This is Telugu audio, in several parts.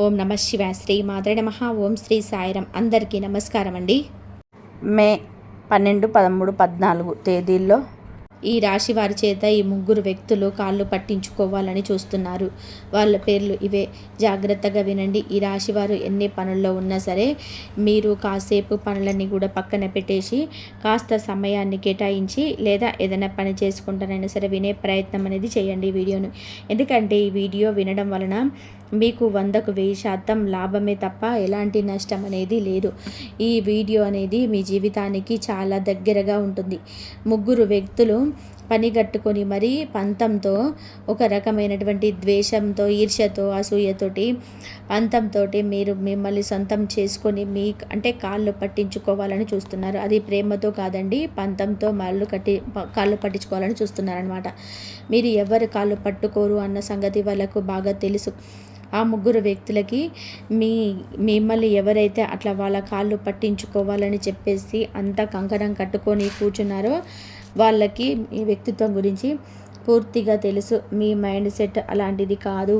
ఓం నమ శివాయ. శ్రీ మాత్రే నమః. ఓం శ్రీ సాయిరాం. అందరికీ నమస్కారం అండి. మే 12, 13, 14 తేదీల్లో ఈ రాశి వారి చేత ఈ ముగ్గురు వ్యక్తులు కాళ్ళు పట్టించుకోవాలని చూస్తున్నారు. వాళ్ళ పేర్లు ఇవే. జాగ్రత్తగా వినండి. ఈ రాశి వారు ఎన్ని పనుల్లో ఉన్నా సరే మీరు కాసేపు పనులన్నీ కూడా పక్కన పెట్టేసి కాస్త సమయాన్ని కేటాయించి లేదా ఏదైనా పని చేసుకుంటానైనా సరే వినే ప్రయత్నం అనేది చేయండి ఈ వీడియోను. ఎందుకంటే ఈ వీడియో వినడం వలన మీకు 100కు 1000% లాభమే తప్ప ఎలాంటి నష్టం అనేది లేదు. ఈ వీడియో అనేది మీ జీవితానికి చాలా దగ్గరగా ఉంటుంది. ముగ్గురు వ్యక్తులు పనిగట్టుకొని మరీ పంతంతో, ఒక రకమైనటువంటి ద్వేషంతో, ఈర్ష్యతో, అసూయతోటి, పంతంతో మీరు మిమ్మల్ని సొంతం చేసుకొని అంటే కాళ్ళు పట్టించుకోవాలని చూస్తున్నారు. అది ప్రేమతో కాదండి, పంతంతో కాళ్ళు పట్టించుకోవాలని చూస్తున్నారనమాట. మీరు ఎవరు కాళ్ళు పట్టుకోరు అన్న సంగతి వాళ్ళకు బాగా తెలుసు. ఆ ముగ్గురు వ్యక్తులకి మిమ్మల్ని ఎవరైతే అట్లా వాళ్ళ కాళ్ళు పట్టించుకోవాలని చెప్పేసి అంత కంకణం కట్టుకొని కూర్చున్నారో వాళ్ళకి మీ వ్యక్తిత్వం గురించి పూర్తిగా తెలుసు. మీ మైండ్ సెట్ అలాంటిది కాదు.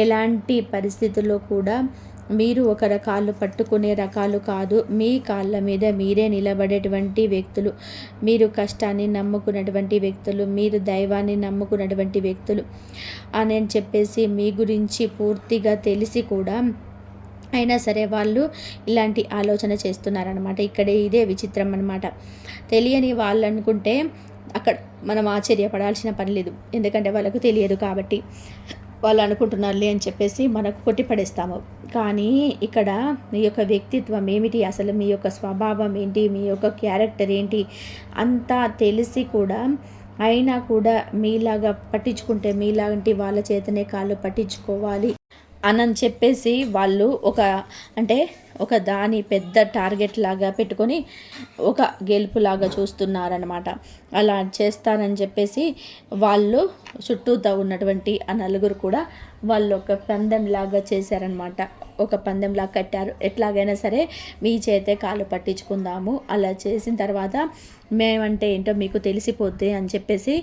ఎలాంటి పరిస్థితుల్లో కూడా మీరు ఒకరి కాళ్ళు పట్టుకునే రకాలు కాదు. మీ కాళ్ళ మీద మీరే నిలబడేటువంటి వ్యక్తులు, మీరు కష్టాన్ని నమ్ముకున్నటువంటి వ్యక్తులు, మీరు దైవాన్ని నమ్ముకున్నటువంటి వ్యక్తులు అని చెప్పేసి మీ గురించి పూర్తిగా తెలిసి కూడా అయినా సరే వాళ్ళు ఇలాంటి ఆలోచన చేస్తున్నారనమాట. ఇక్కడే ఇదే విచిత్రం అనమాట. తెలియని వాళ్ళు అనుకుంటే అక్కడ మనం ఆశ్చర్యపడాల్సిన పని లేదు. ఎందుకంటే వాళ్ళకు తెలియదు కాబట్టి వాళ్ళు అనుకుంటున్నారులే అని చెప్పేసి మనకు కొట్టిపడేస్తాము. కానీ ఇక్కడ మీ యొక్క వ్యక్తిత్వం ఏమిటి, అసలు మీ యొక్క స్వభావం ఏంటి, మీ యొక్క క్యారెక్టర్ ఏంటి అంతా తెలిసి కూడా అయినా కూడా మీలాగా పట్టించుకుంటే మీలాంటి వాళ్ళ చేతనే కాళ్ళు పట్టించుకోవాలి అని చెప్పేసి వాళ్ళు ఒక దాని పెద్ద టార్గెట్ లాగా పెట్టుకొని ఒక గెలుపులాగా చూస్తున్నారనమాట. అలా చేస్తారని చెప్పేసి వాళ్ళు చుట్టూతో ఉన్నటువంటి ఆ నలుగురు కూడా వాళ్ళు ఒక పందెంలాగా చేశారనమాట. ఒక పందెంలాగా కట్టారు. ఎట్లాగైనా సరే మీ చేతే కాళ్ళు పట్టించుకుందాము, అలా చేసిన తర్వాత మేమంటే ఏంటో మీకు తెలిసిపోద్ది అని చెప్పేసి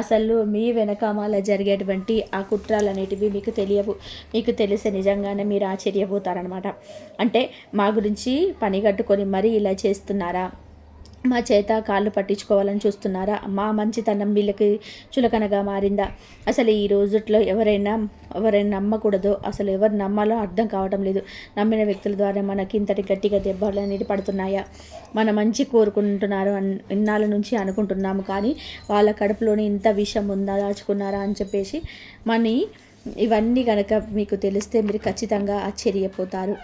అసలు మీ వెనకామాల జరిగేటువంటి ఆ కుట్రాలు అనేటివి మీకు తెలియవు. మీకు తెలిసే నిజంగానే మీరు ఆశ్చర్యపోతారనమాట. అంటే మా గురించి పని కట్టుకొని మరీ ఇలా చేస్తున్నారా, మా చేత కాళ్ళు పట్టించుకోవాలని చూస్తున్నారా, మా మంచితనం వీళ్ళకి చులకనగా మారిందా, అసలు ఈ రోజుట్లో ఎవరైనా నమ్మకూడదో, అసలు ఎవరు నమ్మాలో అర్థం కావటం లేదు. నమ్మిన వ్యక్తుల ద్వారా మనకి ఇంతటి గట్టిగా దెబ్బలు అనేది పడుతున్నాయా, మన మంచి కోరుకుంటున్నారు ఇన్నాళ్ళ నుంచి అనుకుంటున్నాము, కానీ వాళ్ళ కడుపులోని ఇంత విషం ఉందా, దాచుకున్నారా అని చెప్పేసి ఇవన్నీ కనుక మీకు తెలిస్తే మీరు ఖచ్చితంగా ఆశ్చర్యపోతారు.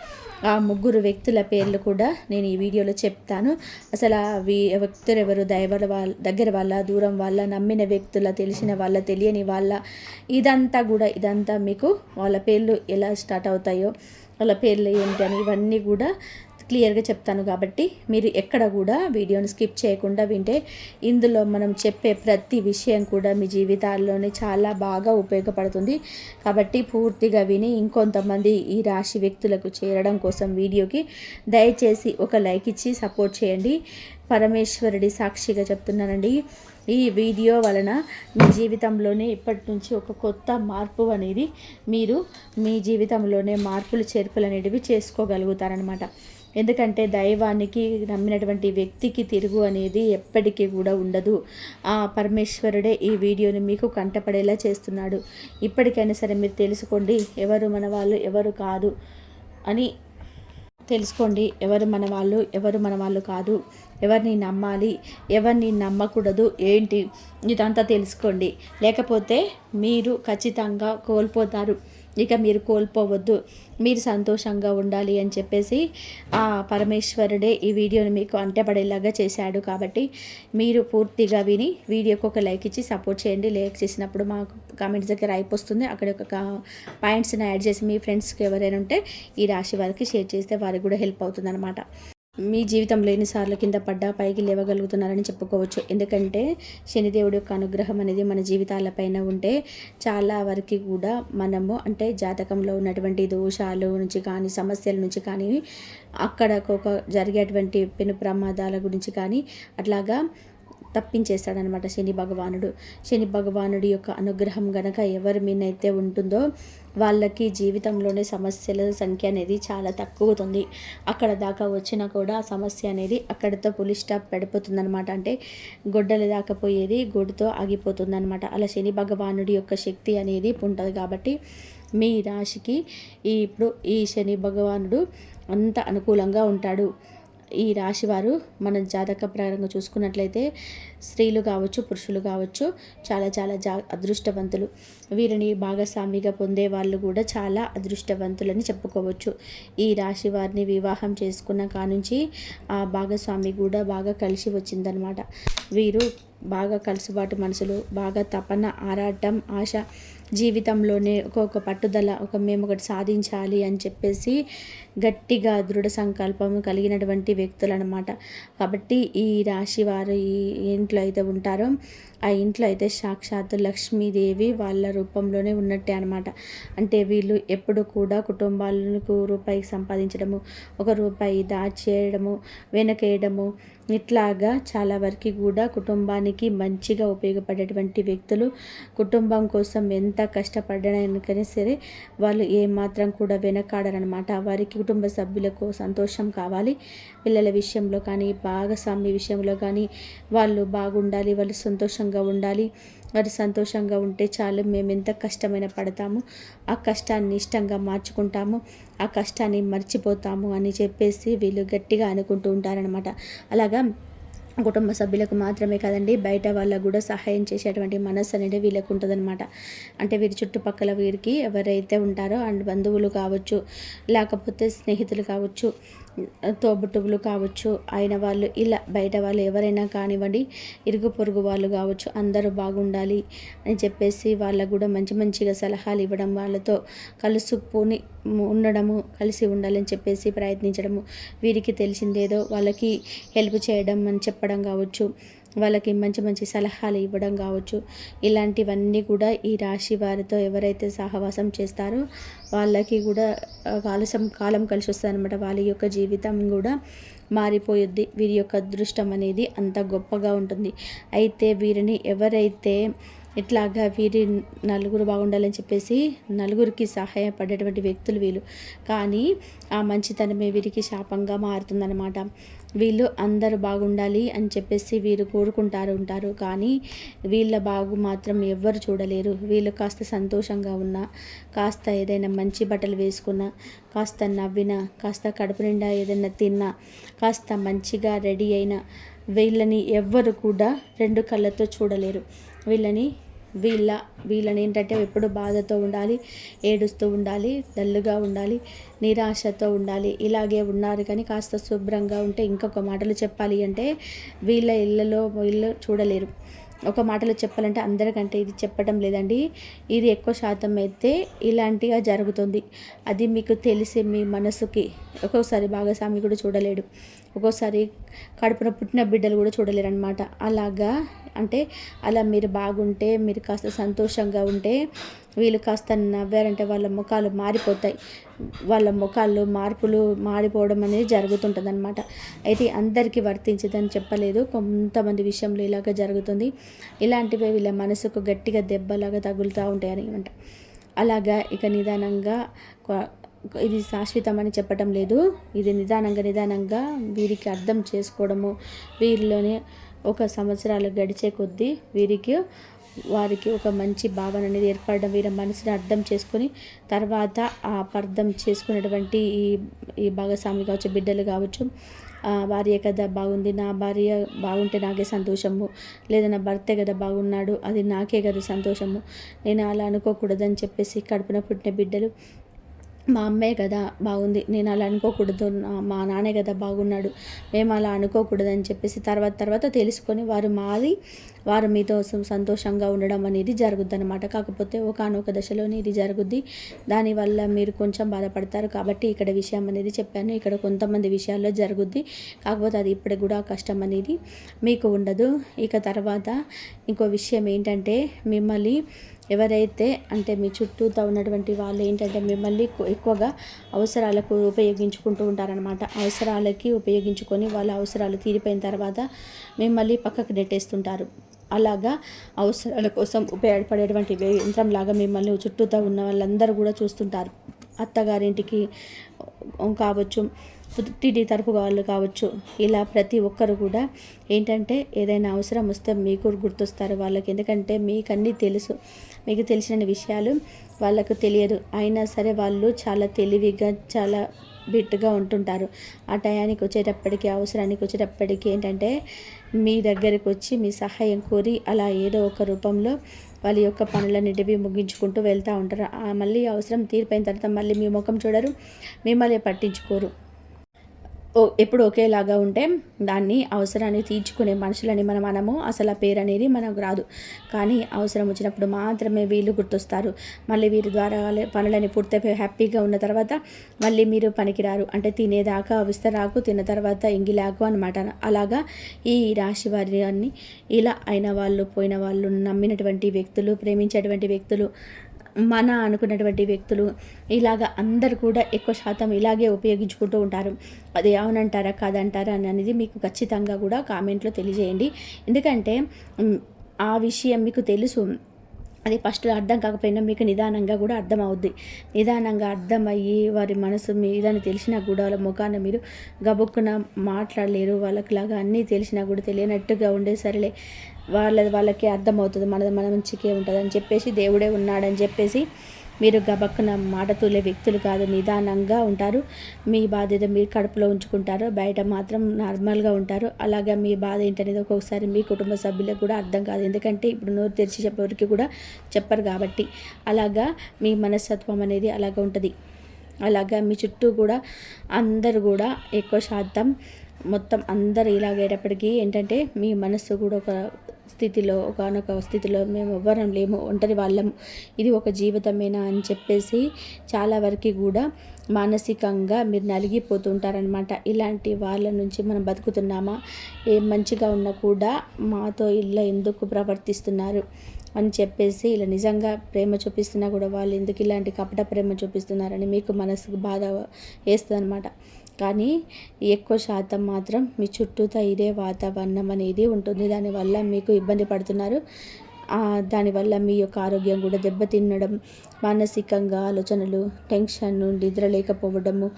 ఆ ముగ్గురు వ్యక్తుల పేర్లు కూడా నేను ఈ వీడియోలో చెప్తాను. అసలు ఆ వ్యక్తులు ఎవరు, దగ్గర వాళ్ళ, దూరం వాళ్ళ, నమ్మిన వ్యక్తుల, తెలిసిన వాళ్ళ, తెలియని వాళ్ళ, ఇదంతా మీకు వాళ్ళ పేర్లు ఎలా స్టార్ట్ అవుతాయో, వాళ్ళ పేర్లు ఏంటి అని ఇవన్నీ కూడా క్లియర్గా చెప్తాను. కాబట్టి మీరు ఎక్కడ కూడా వీడియోని స్కిప్ చేయకుండా వింటే ఇందులో మనం చెప్పే ప్రతి విషయం కూడా మీ జీవితాల్లోనే చాలా బాగా ఉపయోగపడుతుంది. కాబట్టి పూర్తిగా విని ఇంకొంతమంది ఈ రాశి వ్యక్తులకు చేరడం కోసం వీడియోకి దయచేసి ఒక లైక్ ఇచ్చి సపోర్ట్ చేయండి. పరమేశ్వరుడి సాక్షిగా చెప్తున్నానండి, ఈ వీడియో వలన మీ జీవితంలోనే ఇప్పటి నుంచి ఒక కొత్త మార్పు అనేది మీరు మీ జీవితంలోనే మార్పులు చేర్పులు అనేటివి చేసుకోగలుగుతారనమాట. ఎందుకంటే దైవానికి నమ్మినటువంటి వ్యక్తికి తిరుగు అనేది ఎప్పటికీ కూడా ఉండదు. ఆ పరమేశ్వరుడే ఈ వీడియోని మీకు కంటపడేలా చేస్తున్నాడు. ఇప్పటికైనా సరే మీరు తెలుసుకోండి, ఎవరు మన వాళ్ళు ఎవరు కాదు అని తెలుసుకోండి. ఎవరు మన వాళ్ళు కాదు, ఎవరిని నమ్మాలి, ఎవరిని నమ్మకూడదు ఏంటి ఇదంతా తెలుసుకోండి. లేకపోతే మీరు ఖచ్చితంగా కోల్పోతారు. ఇక మీరు కోల్పోవద్దు, మీరు సంతోషంగా ఉండాలి అని చెప్పేసి ఆ పరమేశ్వరుడే ఈ వీడియోని మీకు అంటపడేలాగా చేశాడు. కాబట్టి మీరు పూర్తిగా విని వీడియోకి ఒక లైక్ ఇచ్చి సపోర్ట్ చేయండి. లైక్ చేసినప్పుడు మాకు కామెంట్స్ దగ్గర అయిపోతుంది. అక్కడ ఒక పాయింట్స్ని యాడ్ చేసి మీ ఫ్రెండ్స్కి ఎవరైనా ఉంటే ఈ రాశి వారికి షేర్ చేస్తే వారికి కూడా హెల్ప్ అవుతుంది అనమాట. మీ జీవితంలో ఎన్నిసార్లు కింద పడ్డా పైకి లేవగలుగుతున్నారని చెప్పుకోవచ్చు. ఎందుకంటే శనిదేవుడి యొక్క అనుగ్రహం అనేది మన జీవితాలపైన ఉంటే చాలా వరకు కూడా మనము జాతకంలో ఉన్నటువంటి దోషాలు నుంచి కానీ, సమస్యల నుంచి కానీ, అక్కడ జరిగేటువంటి పెను ప్రమాదాల గురించి కానీ అట్లాగా తప్పించేస్తాడనమాట శని భగవానుడి యొక్క అనుగ్రహం గనక ఎవరి మీదైతే ఉంటుందో వాళ్ళకి జీవితంలోనే సమస్యల సంఖ్య అనేది చాలా తక్కువవుతుంది. అక్కడ దాకా వచ్చినా కూడా ఆ సమస్య అనేది అక్కడితో పులి స్టాప్ పడిపోతుందనమాట. అంటే గొడ్డలి దాకా పోయేది గొడ్డుతో ఆగిపోతుందనమాట. అలా శని భగవానుడి యొక్క శక్తి అనేది ఉంటుంది కాబట్టి మీ రాశికి ఇప్పుడు ఈ శని భగవానుడు అంత అనుకూలంగా ఉంటాడు. ఈ రాశివారు మన జాతక ప్రకారంగా చూసుకున్నట్లయితే స్త్రీలు కావచ్చు, పురుషులు కావచ్చు, చాలా చాలా అదృష్టవంతులు. వీరిని భాగస్వామిగా పొందే వాళ్ళు కూడా చాలా అదృష్టవంతులని చెప్పుకోవచ్చు. ఈ రాశి వారిని వివాహం చేసుకున్న కానుంచి ఆ భాగస్వామి కూడా బాగా కలిసి వచ్చిందనమాట. వీరు బాగా కలుసుబాటు మనసులు, బాగా తపన, ఆరాటం, ఆశ, జీవితంలోనే ఒక పట్టుదల, మేము ఒకటి సాధించాలి అని చెప్పేసి గట్టిగా దృఢ సంకల్పం కలిగినటువంటి వ్యక్తులు అనమాట. కాబట్టి ఈ రాశి వారు ఈ ఇంట్లో అయితే ఉంటారో ఆ ఇంట్లో అయితే సాక్షాత్తు లక్ష్మీదేవి వాళ్ళ రూపంలోనే ఉన్నట్టే అనమాట. అంటే వీళ్ళు ఎప్పుడు కూడా కుటుంబాలకు రూపాయి సంపాదించడము, ఒక రూపాయి దాచేయడము, వెనకేయడము, ఇట్లాగా చాలా వరకు కూడా కుటుంబానికి మంచిగా ఉపయోగపడేటువంటి వ్యక్తులు. కుటుంబం కోసం ఎంత కష్టపడడానికైనా సరే వాళ్ళు ఏమాత్రం కూడా వెనకాడరనమాట. వారికి కుటుంబ సభ్యులకు సంతోషం కావాలి, పిల్లల విషయంలో కానీ భాగస్వామి విషయంలో కానీ వాళ్ళు బాగుండాలి, వాళ్ళు సంతోషంగా ఉండాలి. వారు సంతోషంగా ఉంటే చాలు, మేము ఎంత కష్టమైన పడతాము, ఆ కష్టాన్ని ఇష్టంగా మార్చుకుంటాము, ఆ కష్టాన్ని మర్చిపోతాము అని చెప్పేసి వీళ్ళు గట్టిగా అనుకుంటూ ఉంటారనమాట. అలాగా కుటుంబ సభ్యులకు మాత్రమే కాదండి, బయట వాళ్ళకు కూడా సహాయం చేసేటువంటి మనస్సు అనేది వీళ్ళకు ఉంటుందన్నమాట. అంటే వీరి చుట్టుపక్కల వీరికి ఎవరైతే ఉంటారో అండ్ బంధువులు కావచ్చు, లేకపోతే స్నేహితులు కావచ్చు, తోబుట్టువులు కావచ్చు, అయిన వాళ్ళు, ఇలా బయట వాళ్ళు ఎవరైనా కానివ్వండి, ఇరుగు పొరుగు వాళ్ళు కావచ్చు, అందరూ బాగుండాలి అని చెప్పేసి వాళ్ళకు కూడా మంచి మంచిగా సలహాలు ఇవ్వడం, వాళ్ళతో కలుసుకొని ఉండడము, కలిసి ఉండాలని చెప్పేసి ప్రయత్నించడము, వీరికి తెలిసిందేదో వాళ్ళకి హెల్ప్ చేయడం అని చెప్పడం కావచ్చు, వాళ్ళకి మంచి మంచి సలహాలు ఇవ్వడం కావచ్చు, ఇలాంటివన్నీ కూడా ఈ రాశి వారితో ఎవరైతే సహవాసం చేస్తారో వాళ్ళకి కూడా కాలం కలిసి వస్తుంది అనమాట. వాళ్ళ యొక్క జీవితం కూడా మారిపోయిద్ది. వీరి యొక్క అదృష్టం అనేది అంత గొప్పగా ఉంటుంది. అయితే వీరిని ఎవరైతే ఇట్లాగా వీరి నలుగురు బాగుండాలని చెప్పేసి నలుగురికి సహాయపడేటువంటి వ్యక్తులు వీళ్ళు. కానీ ఆ మంచితనమే వీరికి శాపంగా మారుతుందన్నమాట. వీళ్ళు అందరూ బాగుండాలి అని చెప్పేసి వీరు కోరుకుంటారు కానీ వీళ్ళ బాగు మాత్రం ఎవ్వరు చూడలేరు. వీళ్ళు కాస్త సంతోషంగా ఉన్నా, కాస్త ఏదైనా మంచి బట్టలు వేసుకున్నా, కాస్త నవ్వినా, కాస్త కడుపు నిండా ఏదైనా తిన్నా, కాస్త మంచిగా రెడీ అయినా వీళ్ళని ఎవ్వరు కూడా రెండు కళ్ళతో చూడలేరు. వీళ్ళని ఏంటంటే ఎప్పుడు బాధతో ఉండాలి, ఏడుస్తూ ఉండాలి, డల్లుగా ఉండాలి, నిరాశతో ఉండాలి. ఇలాగే ఉన్నారు. కానీ కాస్త శుభ్రంగా ఉంటే, ఇంకొక మాటలు చెప్పాలి అంటే వీళ్ళ ఇళ్ళలో వీళ్ళు చూడలేరు. ఒక మాటలో చెప్పాలంటే అందరికంటే ఇది చెప్పడం లేదండి, ఇది ఎక్కువ శాతం అయితే ఇలాంటిగా జరుగుతుంది. అది మీకు తెలిసి మీ మనసుకి ఒక్కొక్కసారి భాగస్వామి కూడా చూడలేడు, ఒక్కోసారి కడుపున పుట్టిన బిడ్డలు కూడా చూడలేరు అనమాట. అలాగా అంటే అలా మీరు బాగుంటే, మీరు కాస్త సంతోషంగా ఉంటే, వీళ్ళు కాస్త నవ్వారంటే వాళ్ళ ముఖాలు మారిపోతాయి. వాళ్ళ ముఖాల్లో మార్పులు మారిపోవడం అనేది జరుగుతుంటుంది అనమాట. అయితే అందరికీ వర్తించదని చెప్పలేదు, కొంతమంది విషయంలో ఇలాగ జరుగుతుంది. ఇలాంటివే వీళ్ళ మనసుకు గట్టిగా దెబ్బలాగా తగులుతూ ఉంటాయని అనమాట. అలాగా ఇక నిదానంగా ఇది శాశ్వతం అని చెప్పటం లేదు, ఇది నిదానంగా వీరికి అర్థం చేసుకోవడము, వీరిలోనే ఒక సంవత్సరాలు గడిచే కొద్దీ వారికి ఒక మంచి భావన అనేది ఏర్పడడం, వీరి మనసుని అర్థం చేసుకొని తర్వాత ఆ అర్థం చేసుకునేటువంటి ఈ భాగస్వామి కావచ్చు, బిడ్డలు కావచ్చు, భార్య కదా బాగుంది, నా భార్య బాగుంటే నాకే సంతోషము, లేదా నా భర్తే కదా బాగున్నాడు, అది నాకే కదా సంతోషము, నేను అలా అనుకోకూడదని చెప్పేసి కడుపున పుట్టిన బిడ్డలు, మా అమ్మే కదా బాగుంది, నేను అలా అనుకోకూడదు, మా నాన్నే కదా బాగున్నాడు, మేము అలా అనుకోకూడదు అని చెప్పేసి తర్వాత తెలుసుకొని వారు మీతో సంతోషంగా ఉండడం అనేది జరుగుద్ది అనమాట. కాకపోతే ఒకానొక దశలోనే ఇది జరుగుద్ది, దానివల్ల మీరు కొంచెం బాధపడతారు. కాబట్టి ఇక్కడ విషయం అనేది చెప్పాను. ఇక్కడ కొంతమంది విషయాల్లో జరుగుద్ది, కాకపోతే అది ఇప్పటికి కూడా కష్టం అనేది మీకు ఉండదు. ఇక తర్వాత ఇంకో విషయం ఏంటంటే, మిమ్మల్ని ఎవరైతే అంటే మీ చుట్టూతో ఉన్నటువంటి వాళ్ళు ఏంటంటే మిమ్మల్ని ఎక్కువగా అవసరాలకు ఉపయోగించుకుంటూ ఉంటారనమాట. అవసరాలకి ఉపయోగించుకొని వాళ్ళ అవసరాలు తీరిపోయిన తర్వాత మిమ్మల్ని పక్కకు నెట్టేస్తుంటారు. అలాగా అవసరాల కోసం ఉపయోగపడేటువంటి యంత్రంలాగా మిమ్మల్ని చుట్టూతో ఉన్న వాళ్ళందరూ కూడా చూస్తుంటారు. అత్తగారింటికి కావచ్చు, టీడీ తరపు వాళ్ళు కావచ్చు, ఇలా ప్రతి ఒక్కరు కూడా ఏంటంటే ఏదైనా అవసరం వస్తే మీకు గుర్తొస్తారు వాళ్ళకి. ఎందుకంటే మీకు అన్నీ తెలుసు, మీకు తెలిసిన విషయాలు వాళ్ళకు తెలియదు. అయినా సరే వాళ్ళు చాలా తెలివిగా, చాలా బిట్టుగా ఉంటుంటారు. ఆ టయానికి వచ్చేటప్పటికి, అవసరానికి వచ్చేటప్పటికి ఏంటంటే మీ దగ్గరికి వచ్చి మీ సహాయం కోరి అలా ఏదో ఒక రూపంలో వాళ్ళ యొక్క పనులన్నిటివి ముగించుకుంటూ వెళ్తూ ఉంటారు. మళ్ళీ అవసరం తీరిపోయిన తర్వాత మళ్ళీ మీ ముఖం చూడరు, మిమ్మల్ని పట్టించుకోరు. ఎప్పుడు ఒకేలాగా ఉంటే దాన్ని అవసరాన్ని తీర్చుకునే మనుషులని మనము అసలు ఆ పేరు అనేది మనకు రాదు. కానీ అవసరం వచ్చినప్పుడు మాత్రమే వీళ్ళు గుర్తొస్తారు. మళ్ళీ వీరి ద్వారా పనులని పూర్తయిపోయి హ్యాపీగా ఉన్న తర్వాత మళ్ళీ మీరు పనికిరారు. అంటే తినేదాకా విస్తరాకు, తిన్న తర్వాత ఎంగిలాకు అనమాట. అలాగా ఈ రాశి వారిని ఇలా అయిన వాళ్ళు, పోయిన వాళ్ళు, నమ్మినటువంటి వ్యక్తులు, ప్రేమించేటువంటి వ్యక్తులు, మన అనుకున్నటువంటి వ్యక్తులు, ఇలాగ అందరు కూడా ఎక్కువ శాతం ఇలాగే ఉపయోగించుకుంటూ ఉంటారు. అది అవునంటారా కాదంటారా అనేది మీకు ఖచ్చితంగా కూడా కామెంట్లో తెలియజేయండి. ఎందుకంటే ఆ విషయం మీకు తెలుసు, అది ఫస్ట్లో అర్థం కాకపోయినా మీకు నిదానంగా కూడా అర్థం అవుద్ది. నిదానంగా అర్థమయ్యి వారి మనసు మీదని తెలిసినా కూడా వాళ్ళ ముఖాన మీరు గబుక్కున మాట్లాడలేరు. వాళ్ళకిలాగా అన్నీ తెలిసినా కూడా తెలియనట్టుగా ఉండే సరేలే వాళ్ళకి అర్థమవుతుంది, మనది మన మంచికే ఉంటుంది అని చెప్పేసి, దేవుడే ఉన్నాడని చెప్పేసి మీరు గబక్కున మాట తూలే వ్యక్తులు కాదు. నిదానంగా ఉంటారు. మీ బాధ్యత మీరు కడుపులో ఉంచుకుంటారు, బయట మాత్రం నార్మల్గా ఉంటారు. అలాగా మీ బాధ ఏంటనేది ఒక్కొక్కసారి మీ కుటుంబ సభ్యులకు కూడా అర్థం కాదు. ఎందుకంటే ఇప్పుడు నోరు తెరిచి చెప్పేవరికి కూడా చెప్పరు కాబట్టి. అలాగా మీ మనస్తత్వం అనేది అలాగా ఉంటుంది. అలాగా మీ చుట్టూ కూడా అందరూ కూడా ఎక్కువ శాతం మొత్తం అందరూ ఇలాగేటప్పటికీ ఏంటంటే మీ మనస్సు కూడా ఒక స్థితిలో, ఒకనొక స్థితిలో మేము ఎవ్వరం లేము, ఒంటరి వాళ్ళము, ఇది ఒక జీవితమేనా అని చెప్పేసి చాలా వరకు కూడా మానసికంగా మీరు నలిగిపోతుంటారనమాట. ఇలాంటి వాళ్ళ నుంచి మనం బతుకుతున్నామా, ఏం మంచిగా ఉన్నా కూడా మాతో ఇలా ఎందుకు ప్రవర్తిస్తున్నారు అని చెప్పేసి, ఇలా నిజంగా ప్రేమ చూపిస్తున్నా కూడా వాళ్ళు ఎందుకు ఇలాంటి కపట ప్రేమ చూపిస్తున్నారని మీకు మనసుకు బాధ వేస్తుంది అనమాట. కానీ ఎక్కువ శాతం మాత్రం మీ చుట్టూతా ఇదే వాతావరణం అనేది ఉంటుంది. దానివల్ల మీకు ఇబ్బంది పడుతున్నారు. దానివల్ల మీ యొక్క ఆరోగ్యం కూడా దెబ్బతినడం, మానసికంగా ఆలోచనలు, టెన్షన్, నిద్ర లేకపోవడము,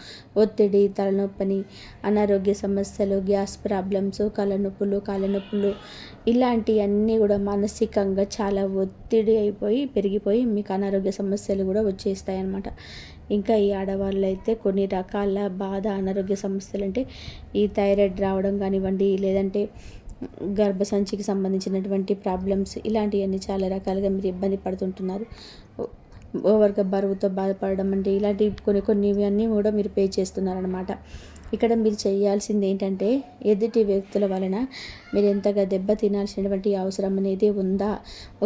ఒత్తిడి, తలనొప్పని, అనారోగ్య సమస్యలు, గ్యాస్ ప్రాబ్లమ్స్, కళ్ళనొప్పులు, కాళ్ళనొప్పులు, ఇలాంటివన్నీ కూడా మానసికంగా చాలా ఒత్తిడి అయిపోయి పెరిగిపోయి మీకు అనారోగ్య సమస్యలు కూడా వచ్చేస్తాయి అన్నమాట. ఇంకా ఈ ఆడవాళ్ళు అయితే కొన్ని రకాల బాధ, అనారోగ్య సమస్యలు అంటే ఈ థైరాయిడ్ రావడం కానివ్వండి, లేదంటే గర్భసంచికి సంబంధించినటువంటి ప్రాబ్లమ్స్, ఇలాంటివన్నీ చాలా రకాలుగా మీరు ఇబ్బంది పడుతుంటున్నారు. ఓవర్గా బరువుతో బాధపడడం అంటే ఇలాంటి కొన్ని అన్నీ కూడా మీరు పే చేస్తున్నారనమాట. ఇక్కడ మీరు చేయాల్సింది ఏంటంటే ఎదుటి వ్యక్తుల వలన మీరు ఎంతగా దెబ్బ తినాల్సినటువంటి అవసరం అనేది ఉందా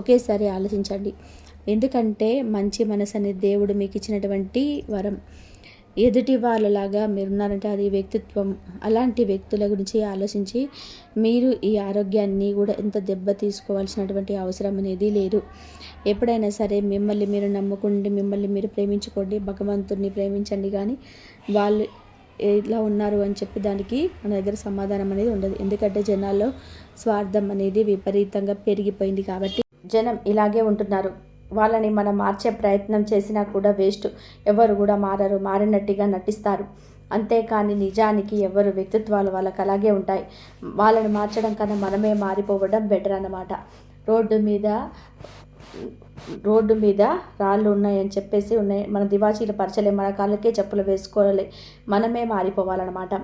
ఒకేసారి ఆలోచించండి. ఎందుకంటే మంచి మనసు అనేది దేవుడు మీకు ఇచ్చినటువంటి వరం. ఎదుటి వాళ్ళలాగా మీరున్నారంటే అది వ్యక్తిత్వం. అలాంటి వ్యక్తుల గురించి ఆలోచించి మీరు ఈ ఆరోగ్యాన్ని కూడా ఎంత దెబ్బ తీసుకోవాల్సినటువంటి అవసరం అనేది లేదు. ఎప్పుడైనా సరే మిమ్మల్ని మీరు నమ్ముకోండి, మిమ్మల్ని మీరు ప్రేమించుకోండి, భగవంతుడిని ప్రేమించండి. కానీ వాళ్ళు ఎలా ఉన్నారు అని చెప్పి దానికి మన దగ్గర సమాధానం అనేది ఉండదు. ఎందుకంటే జనాల్లో స్వార్థం అనేది విపరీతంగా పెరిగిపోయింది కాబట్టి జనం ఇలాగే ఉంటున్నారు. వాళ్ళని మనం మార్చే ప్రయత్నం చేసినా కూడా వేస్ట్. ఎవరు కూడా మారరు, మారినట్టుగా నటిస్తారు. అంతేకాని నిజానికి ఎవరు వ్యక్తిత్వాలు వాళ్ళకి అలాగే ఉంటాయి. వాళ్ళని మార్చడం కన్నా మనమే మారిపోవడం బెటర్ అన్నమాట. రోడ్డు మీద రాళ్ళు ఉన్నాయని చెప్పేసి మన దివాచీలు పరచలే, మన కాళ్ళకే చెప్పులు వేసుకోవాలి, మనమే మారిపోవాలన్నమాట.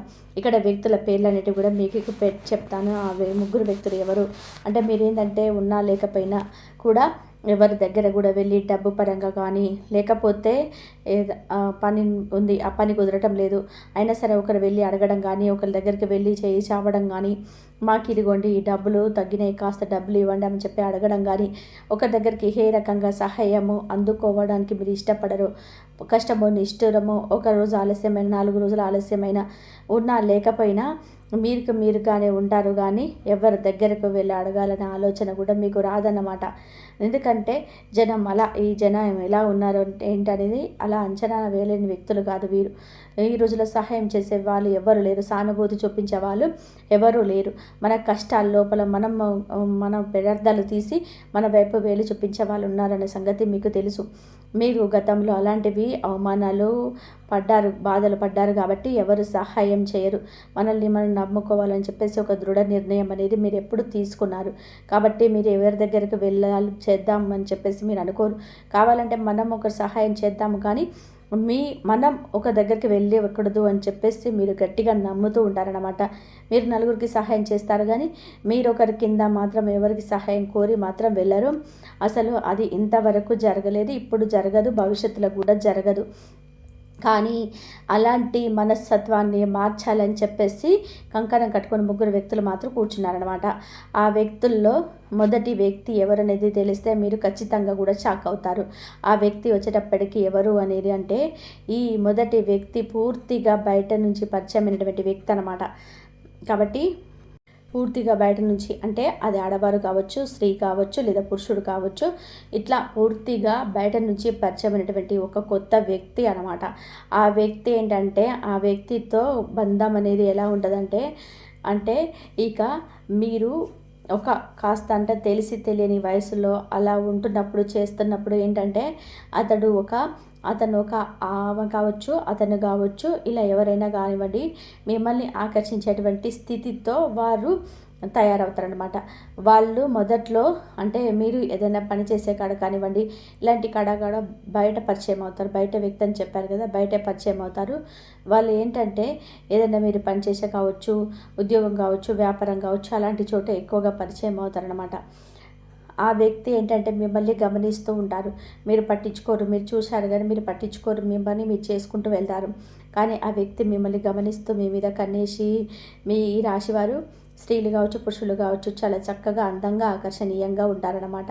ఇక్కడ వ్యక్తుల పేర్లు అనేటివి కూడా మీకు చెప్తాను. ఆ ముగ్గురు వ్యక్తులు ఎవరు అంటే మీరేంటంటే ఉన్నా లేకపోయినా కూడా ఎవరి దగ్గర కూడా వెళ్ళి డబ్బు పరంగా కానీ, లేకపోతే పని ఉంది ఆ పని కుదరటం లేదు అయినా సరే ఒకరు వెళ్ళి అడగడం కానీ, ఒకరి దగ్గరికి వెళ్ళి చేయి చావడం కానీ, మాకు ఇదిగోండి ఈ డబ్బులు తగ్గినాయి కాస్త డబ్బులు ఇవ్వండి అని చెప్పి అడగడం కానీ, ఒకరి దగ్గరికి ఏ రకంగా సహాయము అందుకోవడానికి మీరు ఇష్టపడరు. కష్టమో నిష్ఠురమో, ఒక రోజు ఆలస్యమైన, 4 రోజులు ఆలస్యమైన, ఉన్నా లేకపోయినా మీరుగానే ఉంటారు. కానీ ఎవరి దగ్గరకు వెళ్ళి అడగాలనే ఆలోచన కూడా మీకు రాదన్నమాట. ఎందుకంటే ఈ జనం ఎలా ఉన్నారు ఏంటనేది అలా అంచనా వేయలేని వ్యక్తులు కాదు వీరు. ఈ రోజులో సహాయం చేసే వాళ్ళు ఎవరు లేరు, సానుభూతి చూపించే వాళ్ళు ఎవరూ లేరు. మన కష్టాల లోపల మన పెడర్థాలు తీసి మన వైపు వేలు చూపించే వాళ్ళు ఉన్నారనే సంగతి మీకు తెలుసు. మీరు గతంలో అలాంటివి అవమానాలు బాధలు పడ్డారు కాబట్టి ఎవరు సహాయం చేయరు. మనల్ని మనం నమ్ముకోవాలని చెప్పేసి ఒక దృఢ నిర్ణయం అనేది మీరు ఎప్పుడు తీసుకున్నారు. కాబట్టి మీరు ఎవరి దగ్గరికి వెళ్ళాలి చేద్దాం అని చెప్పేసి మీరు అనుకోరు. కావాలంటే మనం ఒక సహాయం చేద్దాము కానీ మనం ఒక దగ్గరికి వెళ్ళకూడదు అని చెప్పేసి మీరు గట్టిగా నమ్ముతూ ఉంటారనమాట. మీరు నలుగురికి సహాయం చేస్తారు కానీ మీరు ఒకరి కింద మాత్రం ఎవరికి సహాయం కోరి మాత్రం వెళ్ళరు. అసలు అది ఇంతవరకు జరగలేదు, ఇప్పుడు జరగదు, భవిష్యత్తులో కూడా జరగదు. కానీ అలాంటి మనస్తత్వాన్ని మార్చాలని చెప్పేసి కంకణం కట్టుకొని 3 వ్యక్తులు మాత్రం కూర్చున్నారనమాట. ఆ వ్యక్తుల్లో మొదటి వ్యక్తి ఎవరనేది తెలిస్తే మీరు ఖచ్చితంగా కూడా షాక్ అవుతారు. ఆ వ్యక్తి వచ్చేటప్పటికి ఎవరు అనేది అంటే ఈ మొదటి వ్యక్తి పూర్తిగా బయట నుంచి పరిచయమైనటువంటి వ్యక్తి అనమాట. కాబట్టి పూర్తిగా బయట నుంచి అంటే అది ఆడవారు కావచ్చు, స్త్రీ కావచ్చు, లేదా పురుషుడు కావచ్చు, ఇట్లా పూర్తిగా బయట నుంచి పరిచయమైనటువంటి ఒక కొత్త వ్యక్తి అనమాట. ఆ వ్యక్తి ఏంటంటే ఆ వ్యక్తితో బంధం అనేది ఎలా ఉంటుందంటే ఇక మీరు ఒక కాస్త అంటే తెలిసి తెలియని వయసులో అలా ఉంటున్నప్పుడు చేస్తున్నప్పుడు ఏంటంటే అతను ఒక ఆమె కావచ్చు, అతను కావచ్చు, ఇలా ఎవరైనా కానివ్వండి మిమ్మల్ని ఆకర్షించేటువంటి స్థితితో వారు తయారవుతారనమాట. వాళ్ళు మొదట్లో అంటే మీరు ఏదైనా పని చేసే కాడ కానివ్వండి, ఇలాంటి కాడ బయట పరిచయం అవుతారు. బయట వ్యక్తి అని చెప్పారు కదా, బయట పరిచయం అవుతారు. వాళ్ళు ఏంటంటే ఏదైనా మీరు పని చేసే కావచ్చు, ఉద్యోగం కావచ్చు, వ్యాపారం కావచ్చు, అలాంటి చోట ఎక్కువగా పరిచయం అవుతారనమాట. ఆ వ్యక్తి ఏంటంటే మిమ్మల్ని గమనిస్తూ ఉంటారు. మీరు పట్టించుకోరు, మీరు చూశారు కానీ మీరు పట్టించుకోరు, మిమ్మల్ని మీరు చేసుకుంటూ వెళ్తారు. కానీ ఆ వ్యక్తి మిమ్మల్ని గమనిస్తూ మీ మీద కన్నేసి మీ రాశివారు స్త్రీలు కావచ్చు, పురుషులు కావచ్చు చాలా చక్కగా అందంగా ఆకర్షణీయంగా ఉంటారనమాట.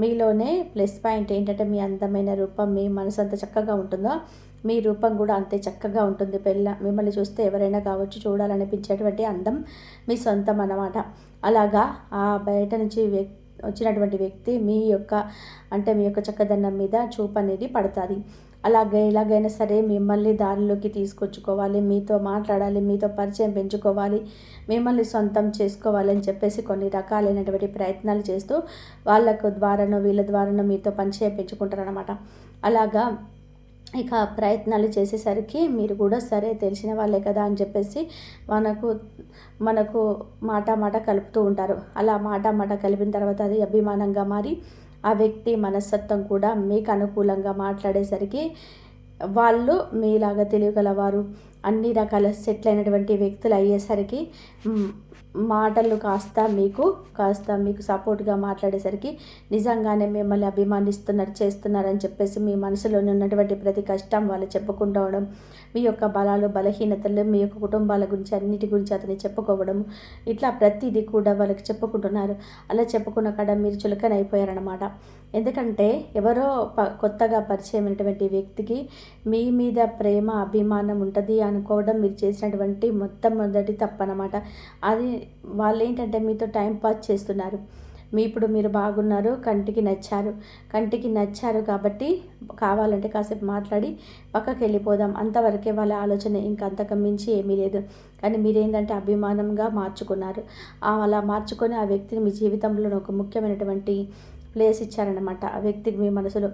మీలోనే ప్లస్ పాయింట్ ఏంటంటే మీ అందమైన రూపం, మీ మనసు అంత చక్కగా ఉంటుందో మీ రూపం కూడా అంతే చక్కగా ఉంటుంది. మిమ్మల్ని చూస్తే ఎవరైనా కావచ్చు చూడాలనిపించేటువంటి అందం మీ సొంతం అన్నమాట. అలాగా ఆ బయట నుంచి వచ్చినటువంటి వ్యక్తి మీ యొక్క చక్కదనం మీద చూపు అనేది పడుతుంది. ఎలాగైనా సరే మిమ్మల్ని దారిలోకి తీసుకొచ్చుకోవాలి, మీతో మాట్లాడాలి, మీతో పరిచయం పెంచుకోవాలి, మిమ్మల్ని సొంతం చేసుకోవాలని చెప్పేసి కొన్ని రకాలైనటువంటి ప్రయత్నాలు చేస్తూ వీళ్ళ ద్వారానో మీతో పరిచయం పెంచుకుంటారనమాట. అలాగా ఇక ప్రయత్నాలు చేసేసరికి మీరు కూడా సరే తెలిసిన వాళ్ళే కదా అని చెప్పేసి మనకు మాట కలుపుతూ ఉంటారు. అలా మాట కలిపిన తర్వాత అది అభిమానంగా మారి ఆ వ్యక్తి మనస్తత్వం కూడా మీకు అనుకూలంగా మాట్లాడేసరికి వాళ్ళు మీలాగా తెలియగలవారు, అన్ని రకాల సెటిల్ అయినటువంటి వ్యక్తులు అయ్యేసరికి మాటలు కాస్త మీకు సపోర్ట్గా మాట్లాడేసరికి నిజంగానే మిమ్మల్ని చేస్తున్నారని చెప్పేసి మీ మనసులోని ఉన్నటువంటి ప్రతి కష్టం వాళ్ళు చెప్పుకుంటూ ఉండడం, మీ యొక్క బలాలు బలహీనతలు, మీ యొక్క కుటుంబాల గురించి అన్నిటి గురించి అతన్ని చెప్పుకోవడం, ఇట్లా ప్రతిదీ కూడా వాళ్ళకి చెప్పుకుంటున్నారు. అలా చెప్పుకున్న కాడ మీరు చులకనైపోయారనమాట. ఎందుకంటే ఎవరో కొత్తగా పరిచయమైనటువంటి వ్యక్తికి మీ మీద ప్రేమ అభిమానం ఉంటుంది అనుకోవడం మీరు చేసినటువంటి మొట్టమొదటి తప్పనమాట. అది వాళ్ళు ఏంటంటే మీతో టైం పాస్ చేస్తున్నారు. ఇప్పుడు మీరు బాగున్నారు, కంటికి నచ్చారు కాబట్టి కావాలంటే కాసేపు మాట్లాడి పక్కకి వెళ్ళిపోదాం, అంతవరకే వాళ్ళ ఆలోచన, ఇంకంతకు మించి ఏమీ లేదు. కానీ మీరేంటంటే అభిమానంగా మార్చుకున్నారు. అలా మార్చుకొని ఆ వ్యక్తిని మీ జీవితంలో ఒక ముఖ్యమైనటువంటి ప్లేస్ ఇచ్చారనమాట. ఆ వ్యక్తికి మీ మనసులో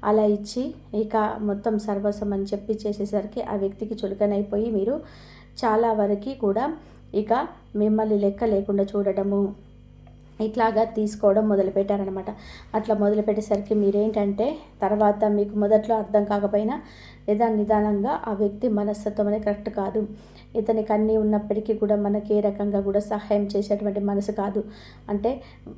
అలా ఇచ్చి ఇక మొత్తం సర్వస్వం అని చెప్పి చేసేసరికి ఆ వ్యక్తికి చులకనైపోయి మీరు చాలా వరకు కూడా ఇక మిమ్మల్ని లెక్క లేకుండా చూడడము ఇట్లాగా తీసుకోవడం మొదలుపెట్టారనమాట. అట్లా మొదలుపెట్టేసరికి మీరేంటంటే తర్వాత మీకు మొదట్లో అర్థం కాకపోయినా నిదానంగా ఆ వ్యక్తి మనస్తత్వం అనేది కరెక్ట్ కాదు, ఇతనికి అన్నీ ఉన్నప్పటికీ కూడా మనకి ఏ రకంగా కూడా సహాయం చేసేటువంటి మనసు కాదు. అంటే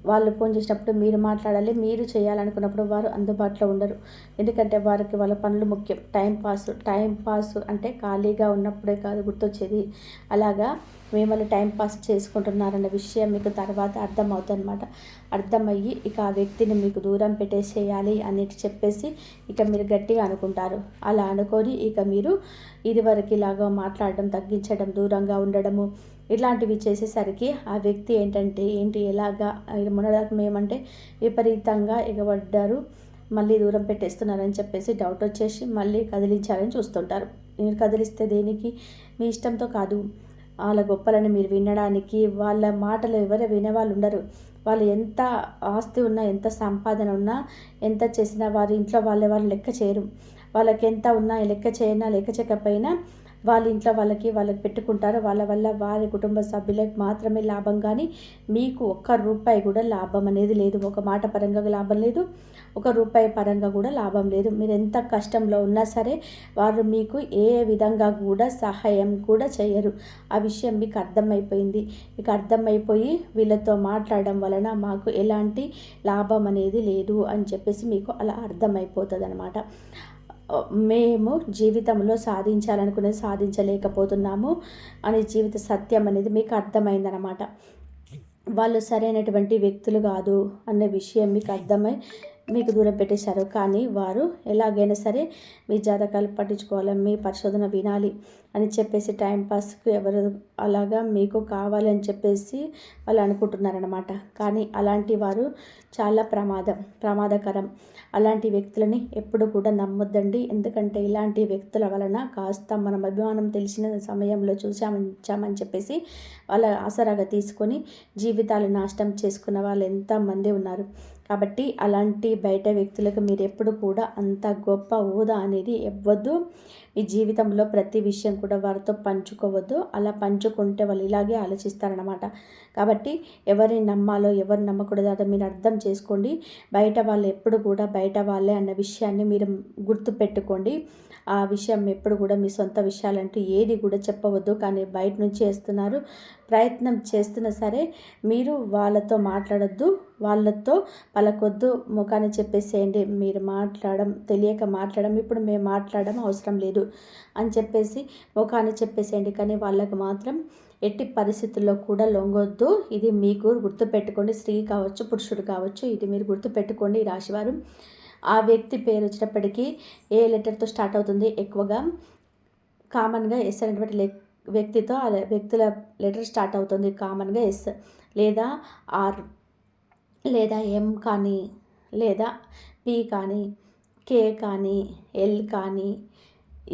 వాళ్ళు ఫోన్ చేసినప్పుడు మీరు మాట్లాడాలి, మీరు చేయాలనుకున్నప్పుడు వారు అందుబాటులో ఉండరు. ఎందుకంటే వారికి వాళ్ళ పనులు ముఖ్యం. టైం పాస్ అంటే ఖాళీగా ఉన్నప్పుడే కాదు గుర్తొచ్చేది. అలాగా మిమ్మల్ని టైంపాస్ చేసుకుంటున్నారన్న విషయం మీకు తర్వాత అర్థమవుతుందన్నమాట. అర్థమయ్యి ఇక ఆ వ్యక్తిని మీకు దూరం పెట్టేసేయాలి అన్నిటి చెప్పేసి ఇక మీరు గట్టిగా అనుకుంటారు. అలా అనుకొని ఇక మీరు ఇదివరకు ఇలాగా మాట్లాడడం తగ్గించడం, దూరంగా ఉండడము ఇలాంటివి చేసేసరికి ఆ వ్యక్తి ఎలాగా మొన్నదాకా మేమంటే విపరీతంగా ఎగబడ్డారు, మళ్ళీ దూరం పెట్టేస్తున్నారని చెప్పేసి డౌట్ వచ్చేసి మళ్ళీ కదిలించాలని చూస్తుంటారు. మీరు కదిలిస్తే దేనికి, మీ ఇష్టంతో కాదు, వాళ్ళ గొప్పలను మీరు వినడానికి, వాళ్ళ మాటలు ఎవరు వినేవాళ్ళు ఉండరు. వాళ్ళు ఎంత ఆస్తి ఉన్నా, ఎంత సంపాదన ఉన్నా, ఎంత చేసినా వారి ఇంట్లో వాళ్ళు లెక్క చేయరు. వాళ్ళకి ఎంత ఉన్నా లెక్క చేయకపోయినా వాళ్ళ ఇంట్లో వాళ్ళకి పెట్టుకుంటారు. వాళ్ళ వల్ల వారి కుటుంబ సభ్యులకు మాత్రమే లాభం, కానీ మీకు ఒక్క రూపాయి కూడా లాభం అనేది లేదు. ఒక మాట పరంగా లాభం లేదు, ఒక రూపాయి పరంగా కూడా లాభం లేదు. మీరు ఎంత కష్టంలో ఉన్నా సరే వారు మీకు ఏ విధంగా కూడా సహాయం కూడా చేయరు. ఆ విషయం మీకు అర్థమైపోయింది. మీకు అర్థమైపోయి వీళ్ళతో మాట్లాడడం వలన మాకు ఎలాంటి లాభం అనేది లేదు అని చెప్పేసి మీకు అలా అర్థమైపోతుంది అన్నమాట. మేము జీవితంలో సాధించాలనుకునేది సాధించలేకపోతున్నాము అనే జీవిత సత్యం అనేది మీకు అర్థమైందనమాట. వాళ్ళు సరైనటువంటి వ్యక్తులు కాదు అనే విషయం మీకు అర్థమై మీకు దూరం పెట్టేశారు. కానీ వారు ఎలాగైనా సరే మీ జాతకాలు పట్టించుకోవాలి, మీ పరిశోధన వినాలి అని చెప్పేసి టైంపాస్కి ఎవరు అలాగా మీకు కావాలని చెప్పేసి వాళ్ళు అనుకుంటున్నారనమాట. కానీ అలాంటి వారు చాలా ప్రమాదకరం. అలాంటి వ్యక్తులని ఎప్పుడు కూడా నమ్మొద్దండి. ఎందుకంటే ఇలాంటి వ్యక్తుల వలన కాస్త మనం అభిమానం తెలిసిన సమయంలో చూసామని చెప్పేసి వాళ్ళ ఆసరాగా తీసుకొని జీవితాలు నాశనం చేసుకున్న వాళ్ళు ఎంతమంది ఉన్నారు. కాబట్టి అలాంటి బయట వ్యక్తులకు మీరు ఎప్పుడు కూడా అంత గొప్ప హోదా అనేది ఇవ్వద్దు. మీ జీవితంలో ప్రతి విషయం కూడా వారితో పంచుకోవద్దు. అలా పంచుకుంటే వాళ్ళు ఇలాగే ఆలోచిస్తారనమాట. కాబట్టి ఎవరిని నమ్మాలో ఎవరిని నమ్మకూడదో అది మీరు అర్థం చేసుకోండి. బయట వాళ్ళు ఎప్పుడు కూడా బయట వాళ్ళే అన్న విషయాన్ని మీరు గుర్తుపెట్టుకోండి. ఆ విషయం ఎప్పుడు కూడా మీ సొంత విషయాలంటూ ఏది కూడా చెప్పవద్దు. కానీ బయట నుంచి చేస్తున్నారు, ప్రయత్నం చేస్తున్నా సరే మీరు వాళ్ళతో మాట్లాడొద్దు, వాళ్ళతో పలకొద్దు, ముఖాన్ని చెప్పేసేయండి. మీరు తెలియక మాట్లాడడం, ఇప్పుడు మేము మాట్లాడడం అవసరం లేదు అని చెప్పేసి ముఖాన్ని చెప్పేసేయండి. కానీ వాళ్ళకు మాత్రం ఎట్టి పరిస్థితుల్లో కూడా లొంగొద్దు. ఇది మీకు గుర్తుపెట్టుకోండి. స్త్రీ కావచ్చు, పురుషుడు కావచ్చు, ఇది మీరు గుర్తుపెట్టుకోండి. ఈ రాశివారు ఆ వ్యక్తి పేరు వచ్చినప్పటికీ ఏ లెటర్తో స్టార్ట్ అవుతుంది? ఎక్కువగా కామన్గా ఎస్ అనేటువంటి వ్యక్తితో ఆ వ్యక్తుల లెటర్ స్టార్ట్ అవుతుంది. కామన్గా ఎస్ లేదా ఆర్ లేదా ఎం కానీ లేదా పి కానీ కే కానీ ఎల్ కానీ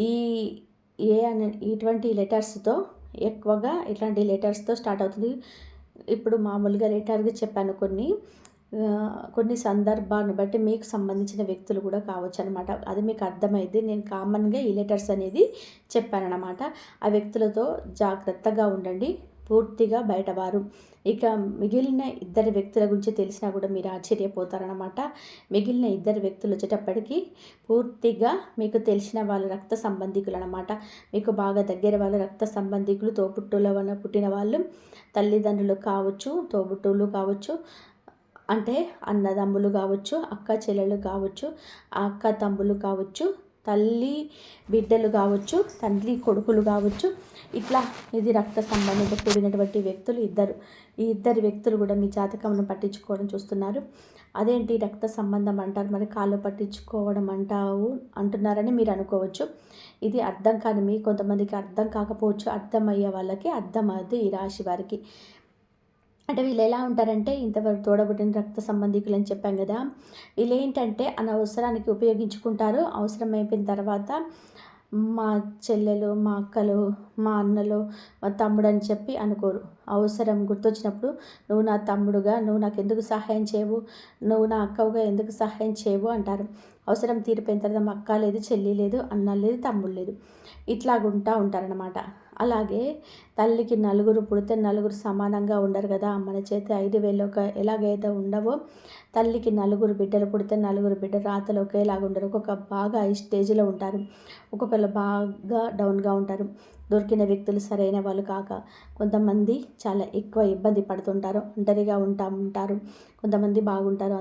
ఈ ఏ అనే ఇటువంటి లెటర్స్తో ఎక్కువగా ఇట్లాంటి లెటర్స్తో స్టార్ట్ అవుతుంది. ఇప్పుడు మామూలుగా లెటర్గా చెప్పాను కొన్ని సందర్భాన్ని బట్టి మీకు సంబంధించిన వ్యక్తులు కూడా కావచ్చు అనమాట. అది మీకు అర్థమైంది. నేను కామన్గా ఈ లెటర్స్ అనేది చెప్పానన్నమాట. ఆ వ్యక్తులతో జాగ్రత్తగా ఉండండి. పూర్తిగా బయటవారు. ఇక మిగిలిన ఇద్దరు వ్యక్తుల గురించి తెలిసినా కూడా మీరు ఆశ్చర్యపోతారనమాట. మిగిలిన ఇద్దరు వ్యక్తులు వచ్చేటప్పటికి పూర్తిగా మీకు తెలిసిన వాళ్ళ రక్త సంబంధికులు అనమాట. మీకు బాగా దగ్గర వాళ్ళ రక్త సంబంధికులు, తోబుట్టువుల వల్ల పుట్టిన వాళ్ళు, తల్లిదండ్రులు కావచ్చు, తోబుట్టువులు కావచ్చు, అంటే అన్నదమ్ములు కావచ్చు, అక్క చెల్లెలు కావచ్చు, అక్క తమ్ముళ్ళు కావచ్చు, తల్లి బిడ్డలు కావచ్చు, తండ్రి కొడుకులు కావచ్చు. ఇట్లా ఇది రక్త సంబంధంతో కూడినటువంటి వ్యక్తులు ఇద్దరు. ఈ ఇద్దరు వ్యక్తులు కూడా మీ జాతకంను పట్టించుకోవడం చూస్తున్నారు. అదేంటి రక్త సంబంధం అంటారు, మరి కాళ్ళు పట్టించుకోవడం అంటున్నారని మీరు అనుకోవచ్చు. ఇది అర్థం కాని కొంతమందికి అర్థం కాకపోవచ్చు. అర్థమయ్యే వాళ్ళకి అర్థమవుతుంది. ఈ రాశి వారికి అంటే వీళ్ళు ఎలా ఉంటారంటే, ఇంతవరకు తోడబుట్టిన రక్త సంబంధికులు అని చెప్పాం కదా, వీళ్ళు ఏంటంటే అనవసరానికి ఉపయోగించుకుంటారు. అవసరం అయిపోయిన తర్వాత మా చెల్లెలు, మా అక్కలు, మా అన్నలు, మా తమ్ముడు అని చెప్పి అనుకోరు. అవసరం గుర్తొచ్చినప్పుడు నువ్వు నా తమ్ముడుగా నువ్వు నాకు ఎందుకు సహాయం చేయవు, నువ్వు నా అక్కవుగా ఎందుకు సహాయం చేయవు అంటారు. అవసరం తీరిపోయిన తర్వాత మా అక్క లేదు, చెల్లి లేదు, అన్న లేదు, తమ్ముడు లేదు, ఇట్లాగుంటూ ఉంటారనమాట. అలాగే తల్లికి నలుగురు పుడితే నలుగురు సమానంగా ఉండరు కదా. మన చేతి 5,000 ఎలాగైతే ఉండవో, తల్లికి నలుగురు బిడ్డలు పుడితే నలుగురు బిడ్డ రాతలు ఒకేలాగా ఉండరు. ఒక్కొక్క బాగా హై స్టేజ్లో ఉంటారు, ఒక్కొక్కరు బాగా డౌన్గా ఉంటారు. దొరికిన వ్యక్తులు సరైన వాళ్ళు కాక కొంతమంది చాలా ఎక్కువ ఇబ్బంది పడుతుంటారు, ఒంటరిగా ఉంటారు. కొంతమంది బాగుంటారు.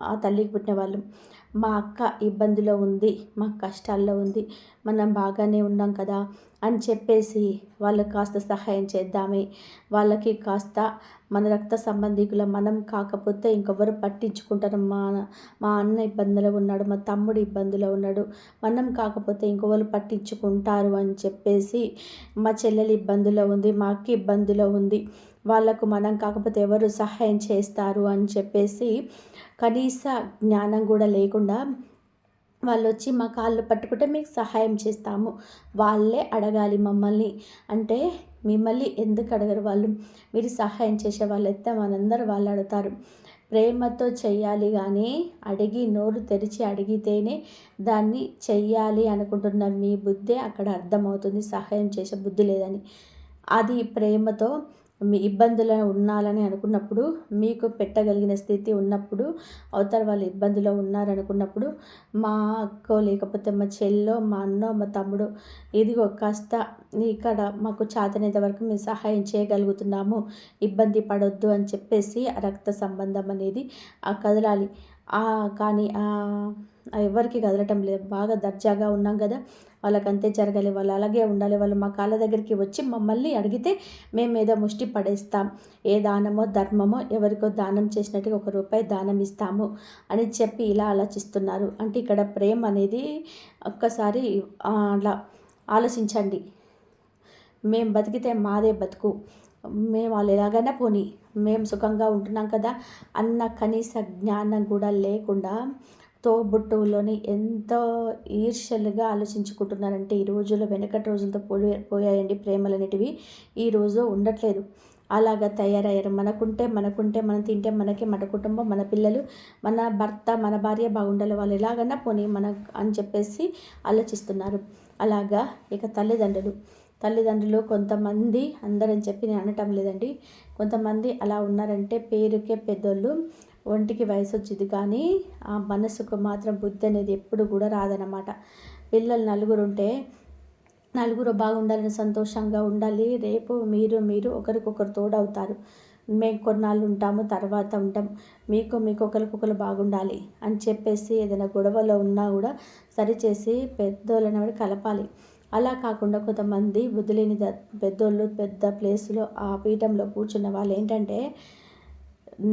ఆ తల్లికి పుట్టిన వాళ్ళు, మా అక్క ఇబ్బందిలో ఉంది, మా కష్టాల్లో ఉంది, మనం బాగానే ఉన్నాం కదా అని చెప్పేసి వాళ్ళకి కాస్త సహాయం చేద్దామే, వాళ్ళకి కాస్త మన రక్త సంబంధికుల మనం కాకపోతే ఇంకెవరు పట్టించుకుంటారు, మా అన్న ఇబ్బందిలో ఉన్నాడు, మా తమ్ముడు ఇబ్బందిలో ఉన్నాడు, మనం కాకపోతే ఇంకొకరు పట్టించుకుంటారు అని చెప్పేసి, మా చెల్లెలు ఇబ్బందిలో ఉంది, మా అక్క ఇబ్బందిలో ఉంది, వాళ్ళకు మనం కాకపోతే ఎవరు సహాయం చేస్తారు అని చెప్పేసి కనీస జ్ఞానం కూడా లేకుండా వాళ్ళొచ్చి మా కాళ్ళు పట్టుకుంటే మీకు సహాయం చేస్తాము. వాళ్ళే అడగాలి మమ్మల్ని. అంటే మిమ్మల్ని ఎందుకు అడగరు వాళ్ళు? మీరు సహాయం చేసే వాళ్ళైతే మనందరూ వాళ్ళు అడుగుతారు. ప్రేమతో చెయ్యాలి కానీ అడిగి నోరు తెరిచి అడిగితేనే దాన్ని చెయ్యాలి అనుకుంటున్న మీ బుద్ధే అక్కడ అర్థమవుతుంది, సహాయం చేసే బుద్ధి లేదని. అది ప్రేమతో మీ ఇబ్బందులో ఉండాలని అనుకున్నప్పుడు, మీకు పెట్టగలిగిన స్థితి ఉన్నప్పుడు, అవతల వాళ్ళు ఇబ్బందిలో ఉన్నారనుకున్నప్పుడు, మా అక్కో లేకపోతే మా చెల్లో, మా అన్నో, మా తమ్ముడో, ఇదిగో కాస్త ఇక్కడ మాకు చేతనైనంత వరకు మేము సహాయం చేయగలుగుతున్నాము, ఇబ్బంది పడొద్దు అని చెప్పేసి ఆ రక్త సంబంధం అనేది కదలాలి. కానీ ఎవరికి కదలటం లేదు. బాగా దర్జాగా ఉన్నాం కదా, వాళ్ళకంతే జరగాలి, వాళ్ళు అలాగే ఉండాలి, వాళ్ళు మా కాళ్ళ దగ్గరికి వచ్చి మమ్మల్ని అడిగితే మేము ఏదో ముష్టి పడేస్తాం, ఏ దానమో ధర్మమో ఎవరికో దానం చేసినట్టుగా ₹1 దానం ఇస్తాము అని చెప్పి ఇలా ఆలోచిస్తున్నారు. అంటే ఇక్కడ ప్రేమ అనేది ఒక్కసారి అలా ఆలోచించండి. మేము బతికితే మాదే బతుకు, మేము వాళ్ళు ఎలాగైనా పోనీ, మేము సుఖంగా ఉంటున్నాం కదా అన్న కనీస జ్ఞానం కూడా లేకుండా తోబుట్టువులోని ఎంతో ఈర్ష్యలుగా ఆలోచించుకుంటున్నారంటే ఈ రోజుల్లో వెనకటి రోజులతో పోయాయండి ప్రేమలు అనేటివి. ఈరోజు ఉండట్లేదు, అలాగా తయారయ్యారు. మనకుంటే మనం తింటే మనకి, మన కుటుంబం, మన పిల్లలు, మన భర్త, మన భార్య బాగుండాలి, వాళ్ళు ఎలాగన్నా పోనీ మన అని చెప్పేసి ఆలోచిస్తున్నారు. అలాగా ఇక తల్లిదండ్రులు కొంతమంది, అందరని చెప్పి నేను అనటం లేదండి, కొంతమంది అలా ఉన్నారంటే పేరుకే పెద్దోళ్ళు, ఒంటికి వయసు వచ్చింది కానీ ఆ మనసుకు మాత్రం బుద్ధి అనేది ఎప్పుడు కూడా రాదనమాట. పిల్లలు నలుగురు బాగుండాలని, సంతోషంగా ఉండాలి, రేపు మీరు ఒకరికొకరు తోడవుతారు, మేము కొన్నాళ్ళు ఉంటాము, తర్వాత ఉంటాం, మీకు ఒకరికొకరు బాగుండాలి అని చెప్పేసి ఏదైనా గొడవలో ఉన్నా కూడా సరిచేసి పెద్దోళ్ళని కలపాలి. అలా కాకుండా కొంతమంది బుద్ధి లేని పెద్దోళ్ళు పెద్ద ప్లేస్లో ఆ పీఠంలో కూర్చున్న వాళ్ళు ఏంటంటే,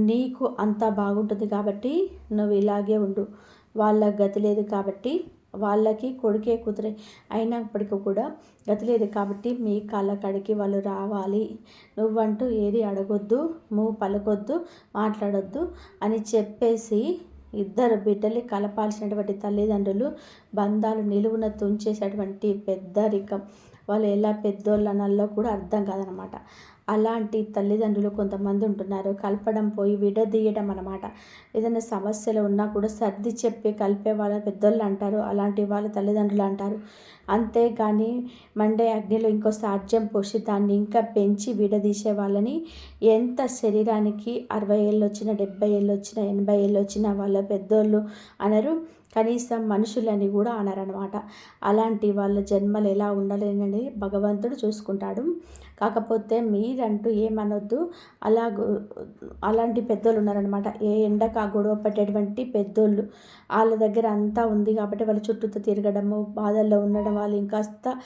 నీకు అంతా బాగుంటుంది కాబట్టి నువ్వు ఇలాగే ఉండు, వాళ్ళ గతి లేదు కాబట్టి, వాళ్ళకి కొడుకే కూతురే అయినప్పటికీ కూడా గతి లేదు కాబట్టి మీ కాళ్ళ కాడికి వాళ్ళు రావాలి, నువ్వంటూ ఏది అడగొద్దు, పలకొద్దు, మాట్లాడొద్దు అని చెప్పేసి ఇద్దరు బిడ్డల్ని కలపాల్సినటువంటి తల్లిదండ్రులు బంధాలు నిలువున తుంచేసేటువంటి పెద్దరికం, వాళ్ళు ఎలా పెద్దోళ్ళు అనాలో కూడా అర్థం కాదనమాట. అలాంటి తల్లిదండ్రులు కొంతమంది ఉంటున్నారు. కలపడం పోయి విడదీయడం అనమాట. ఏదైనా సమస్యలు ఉన్నా కూడా సర్ది చెప్పి కలిపే వాళ్ళ పెద్దోళ్ళు అంటారు, అలాంటి వాళ్ళ తల్లిదండ్రులు అంటారు. అంతేగాని మండే అగ్నిలో ఇంకో సాధ్యం పోసి దాన్ని ఇంకా పెంచి విడదీసే వాళ్ళని ఎంత శరీరానికి 60 ఏళ్ళు వచ్చినా, 70 ఏళ్ళు వచ్చినా, 80 ఏళ్ళు వచ్చినా వాళ్ళ పెద్దోళ్ళు అనరు, కనీసం మనుషులని కూడా అనరనమాట. అలాంటి వాళ్ళ జన్మలు ఎలా ఉండాలని భగవంతుడు చూసుకుంటాడు. కాకపోతే మీరంటూ ఏమనొద్దు. అలాంటి పెద్దోళ్ళు ఉన్నారనమాట. ఏ ఎండకు ఆ గొడవ పట్టేటువంటి పెద్దోళ్ళు, వాళ్ళ దగ్గర అంతా ఉంది కాబట్టి వాళ్ళ చుట్టూతో తిరగడము, బాధల్లో ఉండడం, వాళ్ళు ఇంకాస్త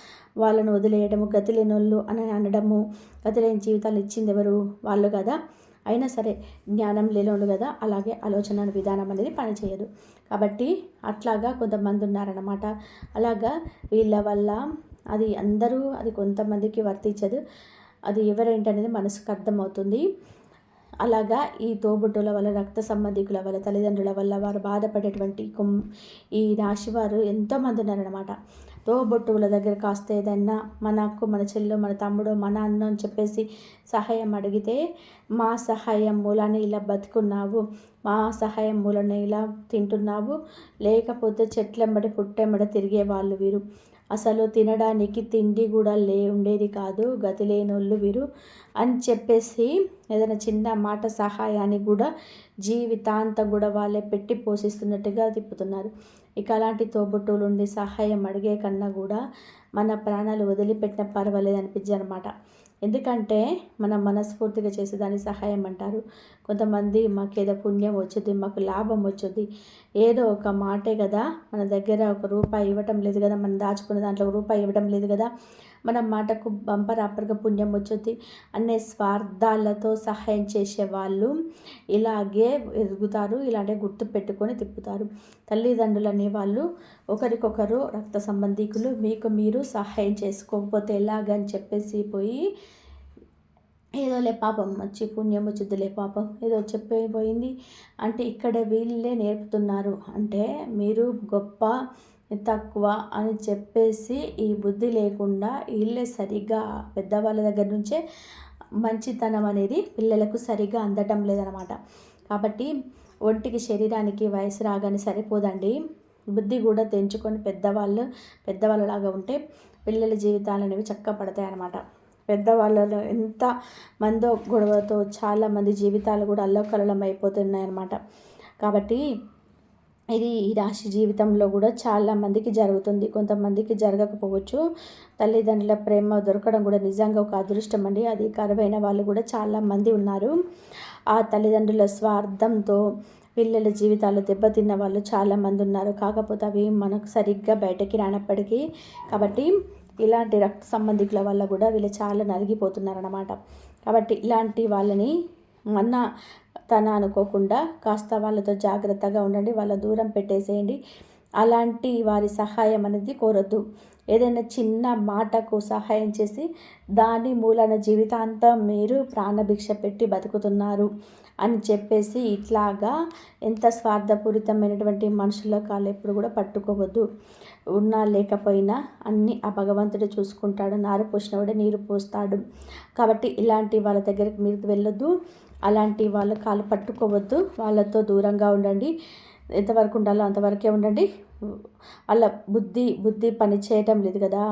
వాళ్ళను వదిలేయడము, గతి లేనోళ్ళు అని అనడము, గతి లేని జీవితాలు ఇచ్చింది ఎవరు? వాళ్ళు కదా. అయినా సరే జ్ఞానం లేనోళ్ళు కదా, అలాగే ఆలోచన విధానం అనేది పనిచేయదు. కాబట్టి అట్లాగా కొంతమంది ఉన్నారన్నమాట. అలాగా వీళ్ళ వల్ల అది కొంతమందికి వర్తించదు, అది ఎవరేంటనేది మనసుకు అర్థమవుతుంది. అలాగా ఈ తోబుట్టుల వల్ల, రక్త సంబంధికుల వల్ల, తల్లిదండ్రుల వల్ల వారు బాధపడేటువంటి ఈ రాశివారు ఎంతోమంది ఉన్నారనమాట. తోబుట్టువుల దగ్గర కాస్త ఏదైనా మన అక్క, మన చెల్లు, మన తమ్ముడు, మన అన్న అని చెప్పేసి సహాయం అడిగితే, మా సహాయం మూలాన్ని ఇలా బతుకున్నావు, మా సహాయం మూలన ఇలా తింటున్నావు, లేకపోతే చెట్లెంబడి పుట్టెంబడి తిరిగేవాళ్ళు వీరు, అసలు తినడానికి తిండి కూడా ఉండేది కాదు, గతి లేనోళ్ళు వీరు అని చెప్పేసి ఏదైనా చిన్న మాట సహాయాన్ని కూడా జీవితాంతం కూడా వాళ్ళే పెట్టి పోషిస్తున్నట్టుగా తిప్పుతున్నారు. ఇక అలాంటి తోబుట్టువులు ఉండి సహాయం అడిగే కన్నా కూడా మన ప్రాణాలు వదిలిపెట్టిన పర్వాలేదు అనిపించింది అనమాట. ఎందుకంటే మనం మనస్ఫూర్తిగా చేసేదాన్ని సహాయం అంటారు. కొంతమంది మాకేదో పుణ్యం వచ్చుద్ది, మాకు లాభం వచ్చుద్ది, ఏదో ఒక మాటే కదా, మన దగ్గర ₹1 ఇవ్వటం లేదు కదా, మనం దాచుకున్న దాంట్లో ₹1 ఇవ్వడం లేదు కదా, మన మాటకు బంపర్ ఆపర్గా పుణ్యం వచ్చుద్ది అనే స్వార్థాలతో సహాయం చేసే వాళ్ళు ఇలాగే ఎదుగుతారు, ఇలాంటి గుర్తు పెట్టుకొని తిప్పుతారు. తల్లిదండ్రులు అనేవాళ్ళు ఒకరికొకరు రక్త సంబంధికులు, మీకు మీరు సహాయం చేసుకోకపోతే ఎలాగని చెప్పేసి పోయి ఏదోలే పాపం వచ్చి పుణ్యం వచ్చిద్దిలే పాపం ఏదో చెప్పిపోయింది అంటే ఇక్కడ వీళ్ళే నేర్పుతున్నారు. అంటే మీరు గొప్ప తక్కువ అని చెప్పేసి ఈ బుద్ధి లేకుండా వీళ్ళే సరిగ్గా పెద్దవాళ్ళ దగ్గర నుంచే మంచితనం అనేది పిల్లలకు సరిగ్గా అందటం లేదనమాట. కాబట్టి ఒంటికి శరీరానికి వయసు రాగానే సరిపోదండి, బుద్ధి కూడా తెంచుకొని పెద్దవాళ్ళలాగా ఉంటే పిల్లల జీవితాలు అనేవి చక్కగా పడతాయి అన్నమాట. పెద్దవాళ్ళలో ఎంత మందో గొడవతో చాలామంది జీవితాలు కూడా అల్లకల్లోలం అయిపోతున్నాయి అన్నమాట. కాబట్టి ఇది ఈ రాశి జీవితంలో కూడా చాలామందికి జరుగుతుంది, కొంతమందికి జరగకపోవచ్చు. తల్లిదండ్రుల ప్రేమ దొరకడం కూడా నిజంగా ఒక అదృష్టం అండి. అది కరువైన వాళ్ళు కూడా చాలామంది ఉన్నారు. ఆ తల్లిదండ్రుల స్వార్థంతో పిల్లల జీవితాలు దెబ్బతిన్న వాళ్ళు చాలామంది ఉన్నారు. కాకపోతే అవి మనకు సరిగ్గా బయటకి రానప్పటికీ కాబట్టి ఇలాంటి రక్త సంబంధికుల వల్ల కూడా వీళ్ళు చాలా నలిగిపోతున్నారన్నమాట. కాబట్టి ఇలాంటి వాళ్ళని తన అనుకోకుండా కాస్త వాళ్ళతో జాగ్రత్తగా ఉండండి, వాళ్ళ దూరం పెట్టేసేయండి. అలాంటి వారి సహాయం అనేది కోరొద్దు. ఏదైనా చిన్న మాటకు సహాయం చేసి దాని మూలన జీవితాంతం మీరు ప్రాణభిక్ష పెట్టి బతుకుతున్నారు అని చెప్పేసి ఇట్లాగా ఎంత స్వార్థపూరితమైనటువంటి మనుషుల కాళ్ళు ఎప్పుడు కూడా పట్టుకోవద్దు. ఉన్నా లేకపోయినా అన్నీ ఆ భగవంతుడు చూసుకుంటాడు. నారు పోసినవాడే నీరు పోస్తాడు. కాబట్టి ఇలాంటి వాళ్ళ దగ్గరికి మీరు వెళ్ళొద్దు, అలాంటి వాళ్ళ కాళ్ళు పట్టుకోవద్దు, వాళ్ళతో దూరంగా ఉండండి. ఎంతవరకు ఉండాలో అంతవరకే ఉండండి. వాళ్ళ బుద్ధి పని చేయటం లేదు కదా,